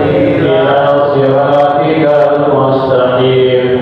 إلى صراطك المستقيم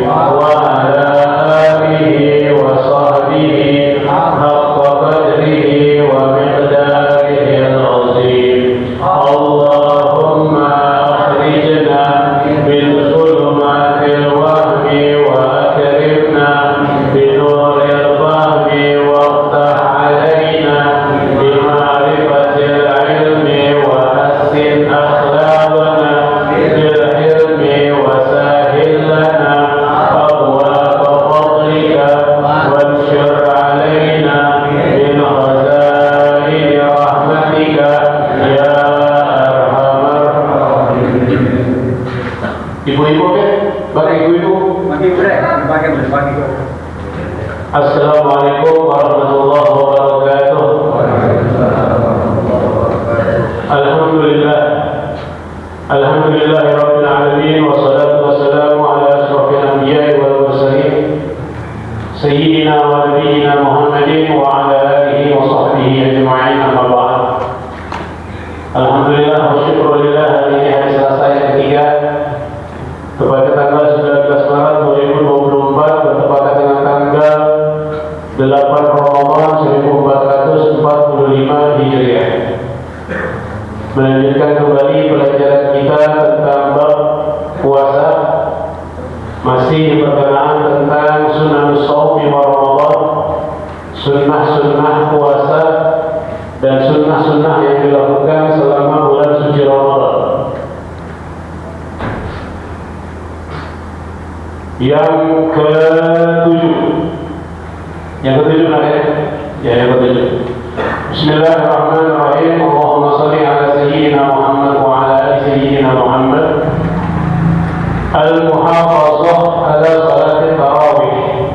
Ibu-ibu kan? Bagi ibu-ibu. Assalamualaikum warahmatullahi wabarakatuh. Alhamdulillah. Alhamdulillahirabbil alamin wassalatu wassalamu ala asyrafil anbiya'i wal mursalin sayyidina wa nabiyyina Muhammadin wa ala alihi wa sahbihi ajma'in, amma ba'd. Alhamdulillah wa syukrulillah, hari ini hari Selasa yang ketiga kepada tanggal 19 Maret 2024 bertepatan dengan tanggal 8 Ramadan 1445 Hijriah. Melanjutkan kembali pelajaran kita tentang bab puasa, masih berkenaan tentang sunanus shaumi wa Ramadan, sunnah-sunnah puasa dan sunnah-sunnah yang dilakukan selama bulan suci Ramadan. Yang ketujuh, yang ketujuh. Bismillahirrahmanirrahim. Allahumma salli ala sayyidina Muhammad wa ala ali sayyidina Muhammad. Al-muhafazah ala salat tarawih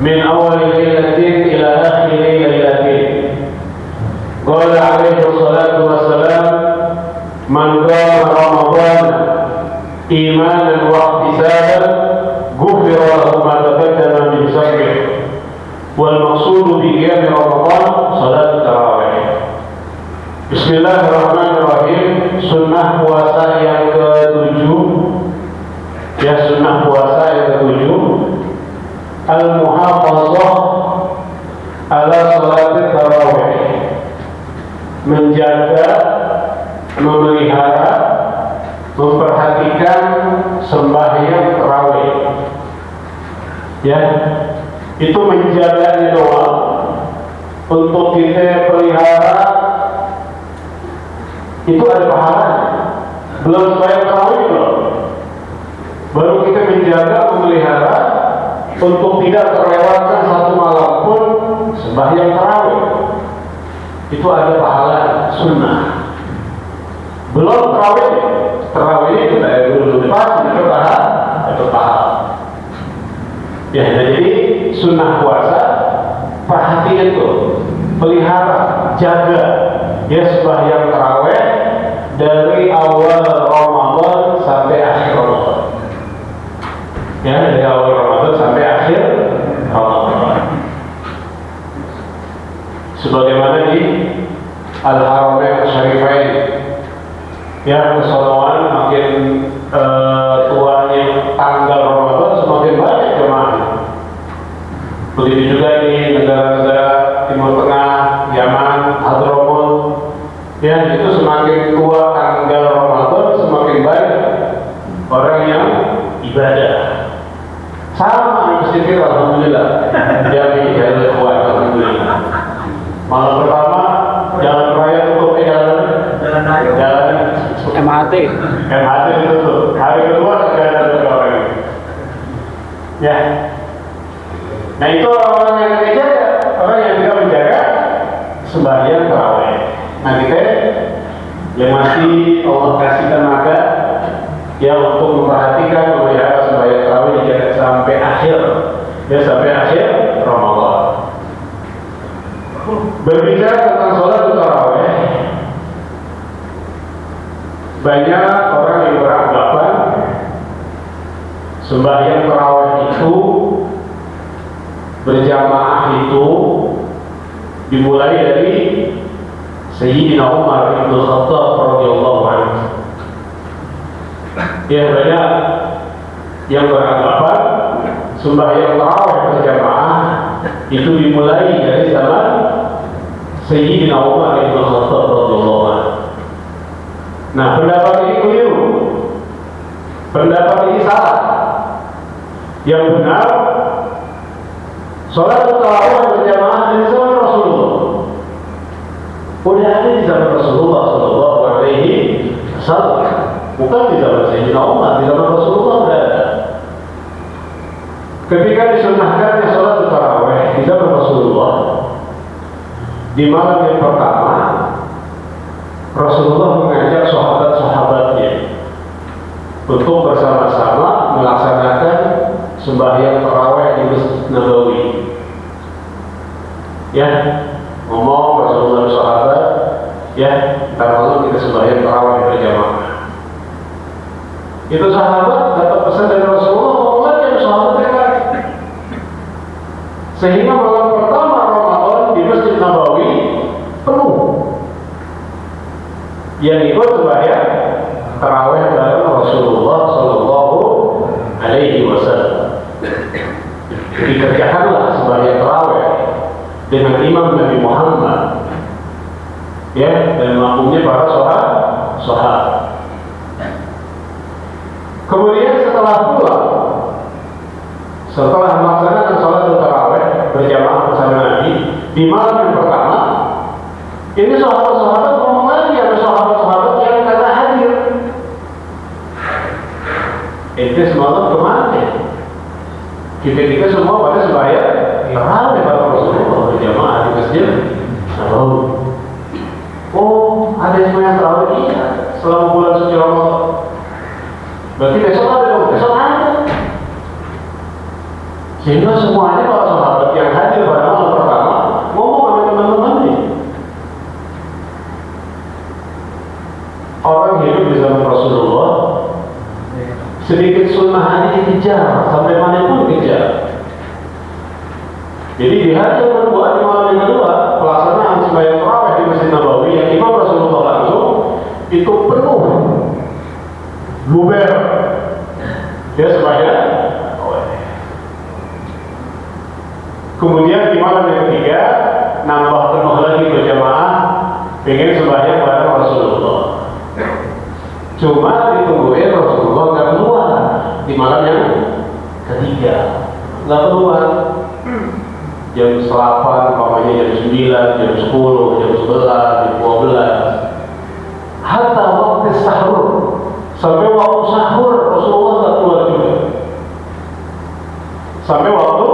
min awal lailatin ila akhir lailatin. Qala alaihi salatu wassalam, man qama Ramadan imanan wa ihtisaban ghufira lahu ma taqaddama min dhanbihi. Wal maqsudu bi qiyam Ramadan salat tarawih. Bismillahirrahmanirrahim. Sunnah puasa yang ketujuh, ya, sunnah puasa yang ketujuh, al-muhafazah ala salat tarawih, menjaga, memelihara, memperhatikan sembahyang tarawih. Ya, itu menjaganya doang. Untuk kita pelihara itu ada pahalanya. Belum sembahyang tarawih belum. Baru kita menjaga, memelihara untuk tidak terlewatkan satu malam pun sembahyang tarawih. Itu ada pahala sunnah. Belum tarawih. Tarawih itu dari dulu depan itu pahala. Ya, jadi sunnah puasa, perhatian itu, pelihara, jaga, ya, sembahyang tarawih dari awal Ramadan sampai akhir Ramadan. Ya, dari awal Ramadan sampai akhir Ramadan. Sebagaimana di Al-Haramain Syarifain, ya, kesonoan makin tuanya tanggal Ramadan semakin banyak jemaah. Begitu juga di negara-negara Timur Tengah, Yaman, Hadramut, ya, itu semakin tua tanggal Ramadan semakin banyak orang yang ibadah. Sama di masjid kita, alhamdulillah. Yang ibadah kuat, alhamdulillah. Malam pertama jalan raya tutup, jalan MHT ditutup. Hari kedua sudah ada orang. Ya. Nah, itu orang yang menjaga, orang yang bisa menjaga sembahyang tarawih. Nah, kita yang masih Allah kasih tenaga ya untuk memperhatikan, memelihara sembahyang tarawih dijaga sampai akhir, ya, sampai akhir Ramadan. Berbicara tentang sholat tarawih, banyak orang yang beranggapan sembahyang tarawih itu, berjamaah itu dimulai dari Sayyidina Umar bin Khattab radhiyallahu anhu. Ya, banyak yang beranggapan sembahyang tarawih berjamaah itu dimulai dari zaman Sayyidina Umar bin Khattab radhiyallahu anhu. Nah, pendapat ini keliru. Pendapat ini salah. Yang benar, sholat tarawih berjamaah dari zaman Rasulullah. Udah ada di zaman Rasulullah Sallallahu Alaihi Wasallam, bukan di zaman Sayyidina Umar. Di zaman Rasulullah sudah ada. Ketika disunnahkannya sholat tarawih di zaman Rasulullah, di malam yang pertama, Rasulullah mengajak sahabat-sahabatnya Itu sahabat dapat pesan dari Rasulullah, mau lagi ada sahabat yang lain. Sehingga malam pertama Ramadan di Masjid Nabawi penuh. Yang ikut sembahyang tarawih bareng Rasulullah Sallallahu Alaihi Wasallam. Dikerjakanlah sembahyang tarawih dengan imam Nabi Muhammad, ya, dan makmumnya para sahabat. Kemudian setelah pulang, setelah melaksanakan sholat tarawih berjamaah bersama Nabi di malam yang pertama, ini sahabat-sahabat ngomong lagi, ada sahabat-sahabat yang kata hadir. Itu semalam kemana? Kita semua pada sembahyang tarawih pada Rasulullah berjamaah di masjid. Oh, ada sembahyang tarawih? Iya, selama bulan suci Ramadan. Berarti besok ada dong, besok ada. Sehingga semuanya para sahabat yang hadir pada malam pertama ngomong sama teman-temannya. Orang hidup di zaman Rasulullah, sedikit sunnah aja dikejar, sampai mana pun dikejar. Jadi di hari yang kedua, di malam yang kedua, pelaksanaan sembahyang tarawih di Masjid Nabawi yang imam Rasulullah langsung itu penuh, luber. Dia sembahyang. Kemudian di malam yang ketiga nambah penuh lagi berjamaah, pengen sembahyang bareng Rasulullah. Cuma ditungguin Rasulullah nggak keluar di malam yang ketiga, nggak keluar. Jam 8, umpamanya jam 9, jam 10, jam 11, jam 12. Hatta waktu sahur, sampai waktu sahur Rasulullah nggak keluar juga. Sampai waktu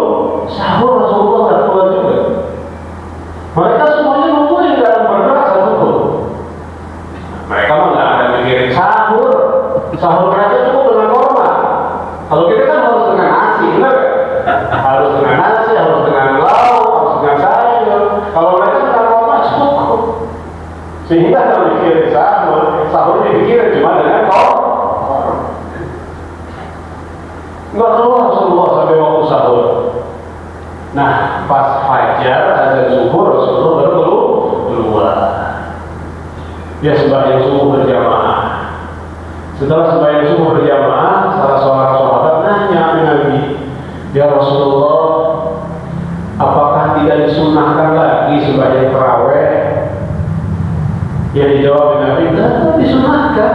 sahur Rasulullah nggak keluar juga. Mereka semuanya nungguin, nggak bergerak satupun. Mereka mah nggak ada mikirin sahur. Sahur mereka cukup dengan korma. Kalau kita kan harus dengan nasi, benar? Harus dengan nasi, harus dengan lauk, harus dengan sayur. Kalau mereka dengan korma cukup. Sehingga kalau mikirin sahur dipikirin cuma dengan korma. Nggak keluar Rasulullah sampai waktu sahur. Nah, pas fajar azan subuh Rasulullah baru keluar. Dia sembahyang subuh berjamaah. Setelah sembahyang subuh berjamaah, salah seorang sahabat nanya ke Nabi, "Ya Rasulullah, apakah tidak disunahkan lagi sembahyang tarawih?" Yang dijawab Nabi, "Tidak disunahkan.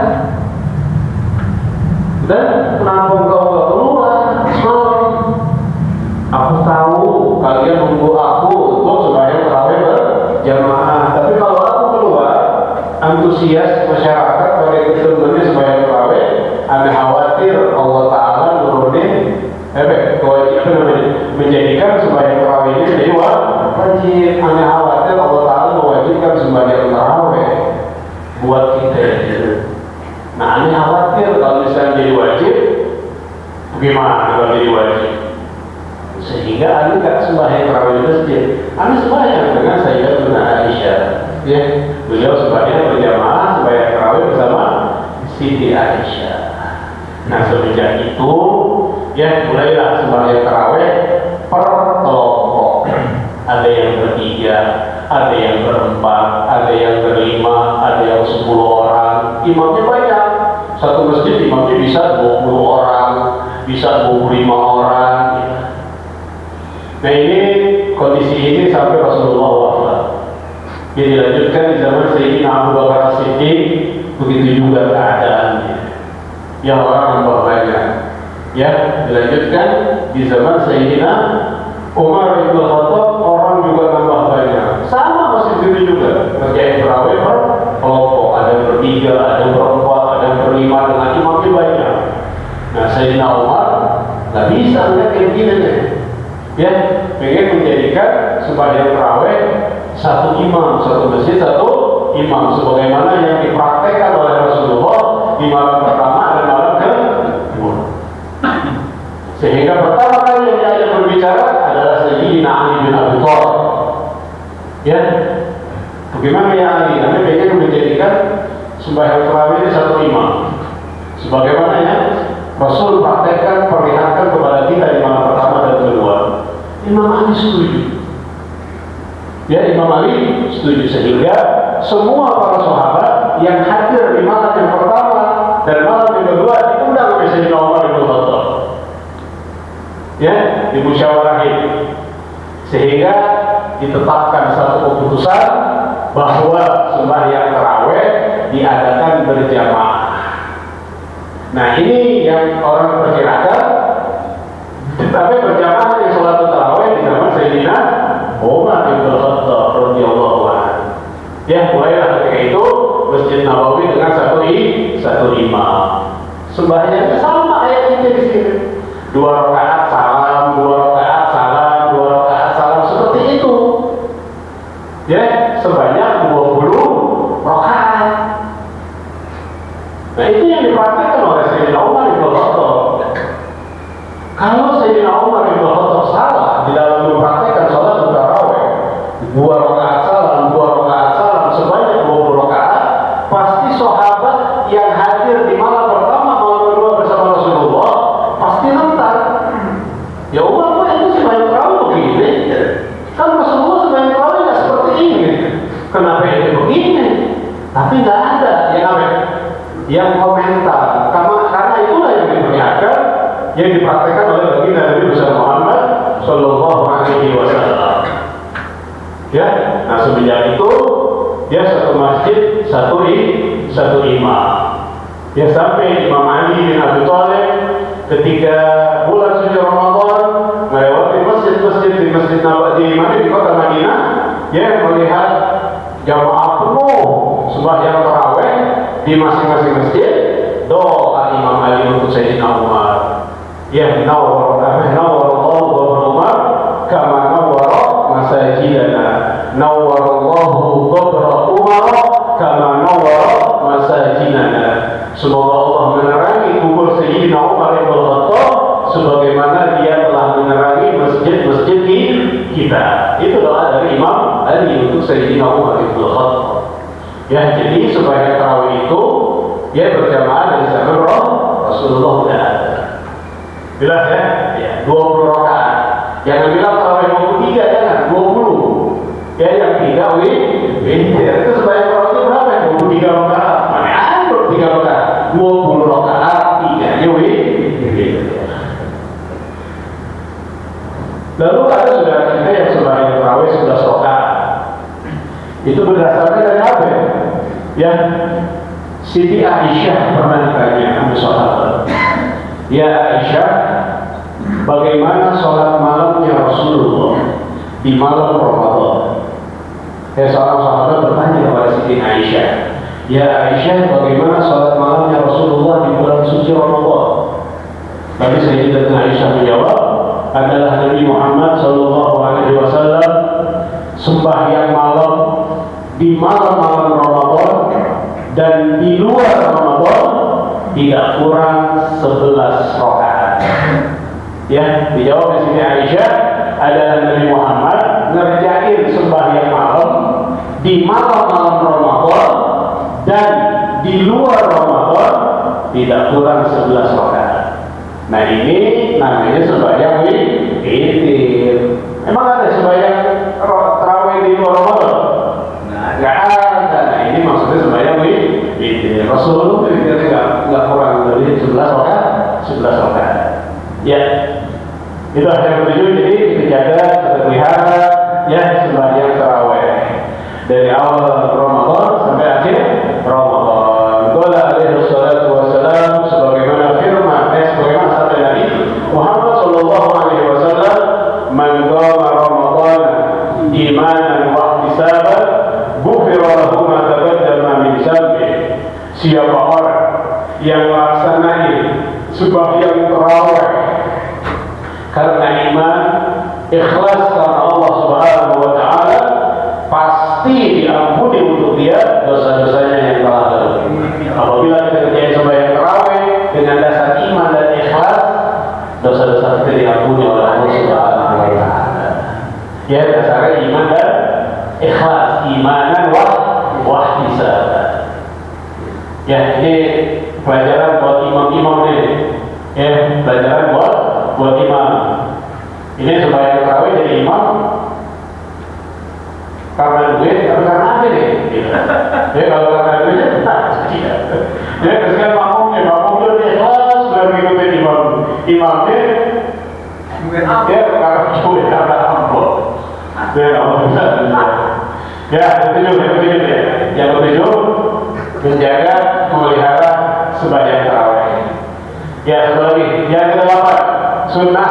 Dan kenapa engkau nggak keluar semalam? Aku tahu kalian nunggu aku untuk sembahyang tarawih berjamaah. Tapi kalau aku keluar, antusias masyarakat pada ketemuannya sembahyang tarawih, anda khawatir Allah Taala nurunin kewajiban menjadikan sembahyang tarawih ini menjadi wajib. Anda khawatir Allah Taala mewajibkan sembahyang tarawih buat kita ya." Nah, Anda khawatir kalau misalnya jadi wajib, bagaimana kalau jadi wajib? Sehingga Anda nggak sembahyang tarawih di masjid, Anda sembahyang dengan Sayyidatuna Aisyah. Ya, beliau sembahyang berjamaah, sembahyang tarawih bersama Siti Aisyah. Nah, semenjak itu, ya mulailah sembahyang tarawih per kelompok. Ada yang bertiga, ada yang berempat, ada yang berlima, ada yang 10 orang. Imamnya banyak. Satu masjid imamnya bisa 20 orang, bisa 25 orang. Nah, ini kondisi ini sampai Rasulullah wafat. Dia dilanjutkan di zaman Sayyidina Abu Bakar Siddiq, begitu juga keadaannya. Ya, orang nambah banyak. Ya, dilanjutkan di zaman Sayyidina Umar bin Khattab, orang juga nambah banyak. Sama masih itu juga. Kerjaan tarawih per kelompok, ada yang bertiga, ada yang berempat, ada yang berlima, dengan imamnya banyak. Nah, Sayyidina Umar nggak bisa lihat kayak gini deh. Ya, pengen menjadikan sembahyang tarawih satu imam, satu masjid, satu imam, sebagaimana yang dipraktekkan oleh Rasulullah di malam pertama dan malam kedua. Sehingga pertama kali yang diajak berbicara adalah Sayyidina Ali bin Abi Thalib. Ya, bagaimana ya Ali? Anda pengen menjadikan sembahyang tarawih ini satu imam, sebagaimana ya Rasul praktekkan, perlihatkan kepada kita di malam pertama dan kedua. Imam Ali setuju. Ya, Imam Ali setuju, sehingga semua para sahabat yang hadir di malam yang pertama dan malam yang kedua diundang oleh Sayyidina Umar bin Khattab. Ya, dimusyawarahin, sehingga ditetapkan satu keputusan bahwa sembahyang tarawih diadakan berjamaah. Nah, ini yang orang perkirakan, tapi berjamaah yang sholat tarawih di zaman Sayyidina Umar bin Khattab radhiyallahu anhu. Ya, mulailah ketika itu Masjid Nabawi dengan satu imam. Sembahyangnya sama kayak kita di sini. 2 rakaat salam, 2 rakaat salam, 2 rakaat salam, seperti itu. Ya, sebanyak 20 rakaat. Nah, itu yang dipraktikkan oleh Sayyidina Umar bin Khattab. Kalau Sayyidina Umar bin Khattab salah di dalam mempraktikkan sholat tarawih, 2 rakaat salam, 2 rakaat salam, sebanyak 20 rakaat, pasti sahabat yang hadir di malam pertama, malam kedua bersama Rasulullah pasti rentan. Ya Umar, kok itu sembahyang tarawih begini? Kan Rasulullah sembahyang tarawih nggak seperti ini. Kenapa ini begini? Tapi nggak ada yang komentar. Karena itulah yang diperlihatkan, yang dipraktekkan oleh baginda Nabi besar Muhammad Sallallahu Alaihi Wasallam. Ya, nah semenjak itu ya satu masjid satu imam. Ya, sampai Imam Ali bin Abi Thalib ketika bulan suci Ramadan melewati masjid-masjid di Masjid Nabawi di kota Madinah, ya melihat jamaah penuh sembahyang tarawih di masing-masing masjid, doa Imam Ali untuk Sayyidina Umar. Ya, nawwarallahu Umar kama nawwara masajidana. Nawwarallahu Umar kama nawwara masajidana. Semoga Allah menerangi kubur Sayyidina Umar bin Khattab sebagaimana dia telah menerangi masjid-masjid kita. Itu doa dari Imam Ali untuk Sayyidina Umar bin Khattab. Ya, jadi sembahyang tarawih itu ya berjamaah dari zaman Rasulullah sudah ada. Jelas ya? Ya, 20 rakaat. Jangan bilang tarawih 23, jangan 20. Ya, yang 3 witir. Itu sembahyang tarawih berapa ya? 23 rakaat. Mana ada 23 rakaat? 20 rakaat, 3-nya witir. Lalu ada saudara kita yang sembahyang tarawih 11 rakaat. Itu berdasarkan dari apa ya? Ya, Siti Aisyah pernah ditanya sama sahabat, ya Aisyah, bagaimana sholat malamnya Rasulullah di malam Ramadan? Ya, seorang sahabat bertanya kepada Siti Aisyah, ya Aisyah, bagaimana sholat malamnya Rasulullah di bulan suci Ramadan? Lalu Sayyidatuna Aisyah menjawab, adalah Nabi Muhammad Sallallahu Alaihi Wasallam sembahyang malam di malam-malam Ramadan dan di luar Ramadan tidak kurang 11 rakaat. Ya, dijawab di sini Aisyah, adalah Nabi Muhammad ngerjain sembahyang malam di malam-malam Ramadan dan di luar Ramadan tidak kurang 11 rakaat. Nah, ini namanya sembahyang witir. Emang ada sembahyang tarawih di luar Ramadan? Nggak ada. Nah, ini maksudnya sembahyang witir. Rasulullah witirnya nggak kurang dari 11 rakaat. 11 rakaat. Ya, itu yang ketujuh. Jadi kita jaga, kita pelihara ya sembahyang tarawih dari awal Ramadan sampai akhir Ramadan. Qala alaihi salatu wassalam, sebagaimana firman sebagaimana sabda Nabi Muhammad sallallahu alaihi wasallam, man qama Ramadan imanan wa ihtisaban ghufira lahu ma taqaddama min dhanbi. Siapa orang yang melaksanakan sembahyang tarawih karena iman, ikhlas karena Allah Subhanahu wa taala, pasti diampuni untuk dia dosa-dosanya yang telah lalu. Apabila kita kerjain sembahyang tarawih dengan dasar iman dan ikhlas, dosa-dosa kita diampuni oleh Allah Subhanahu wa taala. Ya, dasarnya iman dan ikhlas, imanan wahtisaban. Ya, ini pelajaran buat imam-imam ini. Ya, pelajaran buat imam. Ini supaya tarawih jadi imam karena duit, karena apa nih? Ya kalau karena duit, tidak. Ya kemudian makmumnya dia ikhlas sudah mengikuti imamnya. Ya karena duit, karena ampun. Ya ampun. Ya ketujuh ya. Yang ketujuh menjaga, memelihara sembahyang tarawih. Ya satu lagi, yang kedelapan sunnah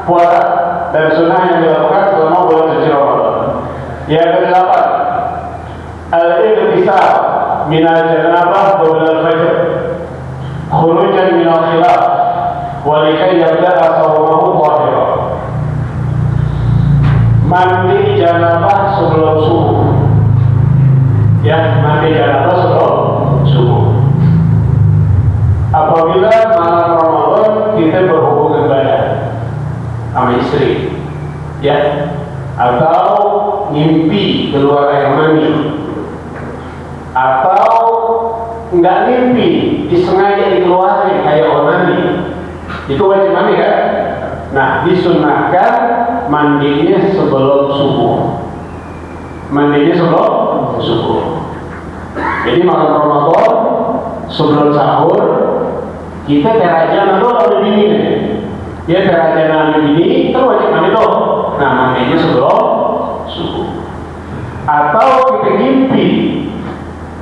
puasa dan sunnah yang dilakukan selama bulan suci Ramadan. Yang kedelapan al-ightisal min al-janabah qabla al-fajr khurujan min al-khilaf wa likay yabda'a shawmahu dhahiran. Mandi janabah sebelum subuh. Ya, mandi janabah sebelum subuh. Apabila malam Ramadan kita berhubungan badan sama istri, ya, atau mimpi keluar air mani, atau nggak mimpi, disengaja dikeluarin kayak onani, itu wajib mandi kan? Nah, disunnahkan mandinya sebelum subuh. Mandinya sebelum subuh. Jadi malam Ramadan sebelum sahur kita terajan atau ada dingin ya, terajan ada dingin kan wajib mandi tuh. Nah, mandinya sebelum subuh. Atau kita ngimpi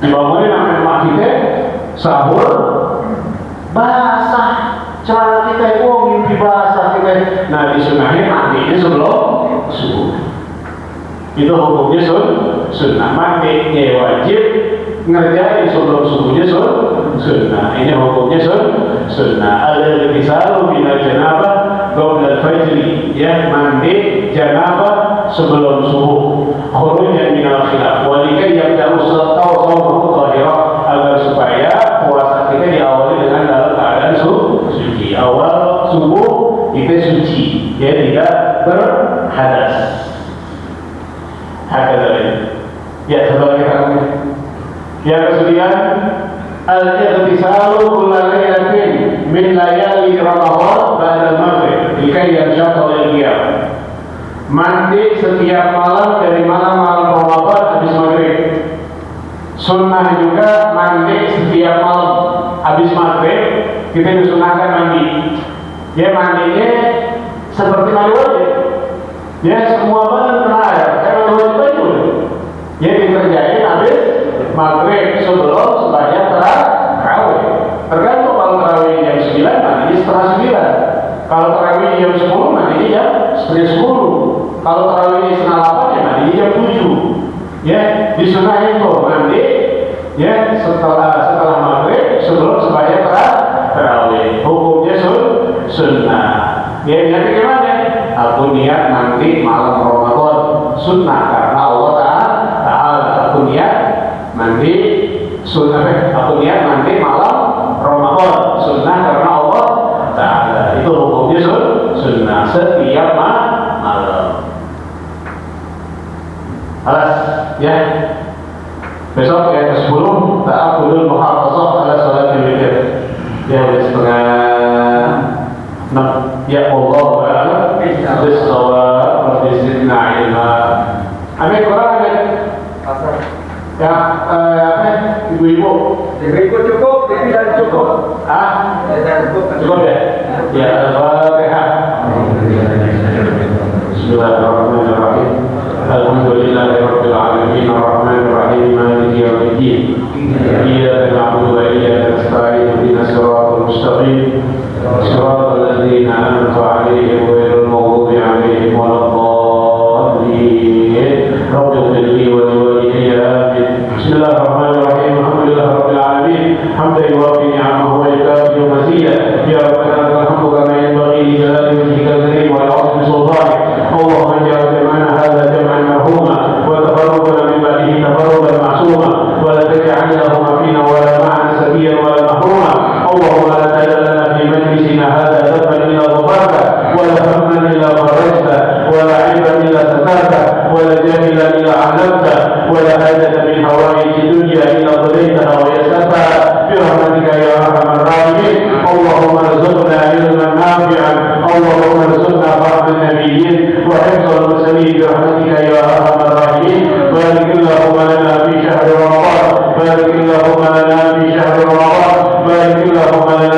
dibangunin sama emak kita sahur basah celana kita, mimpi basah kita. Nah, disunahin mandinya sebelum subuh. Itu hukumnya sunnah. Mandinya wajib, ngerjain sebelum subuhnya sunnah. Ini hukumnya sunnah. Al-ightisalu min al-janabah qabla al-fajr. Ya, mandi janabah sebelum subuh. Khurujan min al-khilaf. Wa likay yabda'u shawmahu dhahiran, agar supaya puasa kita diawali dengan dalam keadaan suci. Awal subuh kita suci, ya, tidak berhadas. Ya, setelah kita yang kemudian al-ightisalu kulla lailatin min layali Ramadan ba'da al-maghrib likay yanshata al-qiyam. Mandi setiap malam dari malam Ramadan habis maghrib. Sunnah juga mandi setiap malam habis maghrib, kita disunahkan mandi. Ya, mandinya seperti mandi wajib. Ya, semua badan kena air, kayak mandi wajib aja. Ya, dikerjain habis maghrib sebelum sembahyang tarawih. Tergantung, kalau tarawih jam 9 mandinya setengah 9. Kalau tarawih jam 10 mandinya jam setengah 10. Kalau tarawih setengah 8 ya mandinya jam 7. Ya, disunahin tuh mandi ya setelah maghrib sebelum sembahyang tarawih. Hukumnya sunnah. Ya, nanti gimana? Aku niat nanti malam Ramadan, sunnah karena Allah Ta'ala. Aku niat nanti sunnah. Aku niat nanti malam Ramadan, sunnah karena Allah Ta'ala. Itu hukumnya sunnah setiap malam. Alas, ya. Besok yang ke-10 ta'abudul muhafazah ala sholatil witr. Ya, udah setengah 6. Ya Allah ta'ala bisawab wa bizidna ilma. Amin, kurang amin. Ya, ibu-ibu cukup, tidak cukup. Cukup ya? Ya, Al-Fatihah. Bismillahirrahmanirrahim. Alhamdulillahirabbil alamin, arrahmanir rahim, maliki yaumiddin. Iyyaka na'budu wa iyyaka nasta'in, ihdinas siratal mustaqim. Siratal ladzina an'amta 'alaihim ghairil maghdubi 'alaihim waladdallin. Rabbil ighfir li wa liwalidayya. Amin. Bismillahirrahmanirrahim. Alhamdulillahirabbil alamin. Hamdan yuwaffi ni'amahu wa yukafi mazidah. Ya rabbana lakal hamdu kama yanbaghi li jalali wajhikal karim wa 'azimi sultanik. Allahumma ij'al jam'ana hadha jam'an marhuma wa tafarraqana min ba'dihi tafarruqan ma'suma wa la taj'al lahum fina wa la ma'ana sabiyan wa la mahruma. Allahumma la taj'al lana fi majlisina hadha dhanban illa ghafarta wa la hamman illa farajta wa la 'ayban illa satarta wa la jahilan illa 'allamta wa la hajatan min hawaiji dunya illa qadaytaha wa yassartaha bi rahmatika ya arhamar rahimin. Allahumma arzuqna وسلم برحمتك يا ارحم الراحمين. بارك اللهم لنا في شهر رمضان، بارك اللهم لنا في شهر رمضان، بارك اللهم لنا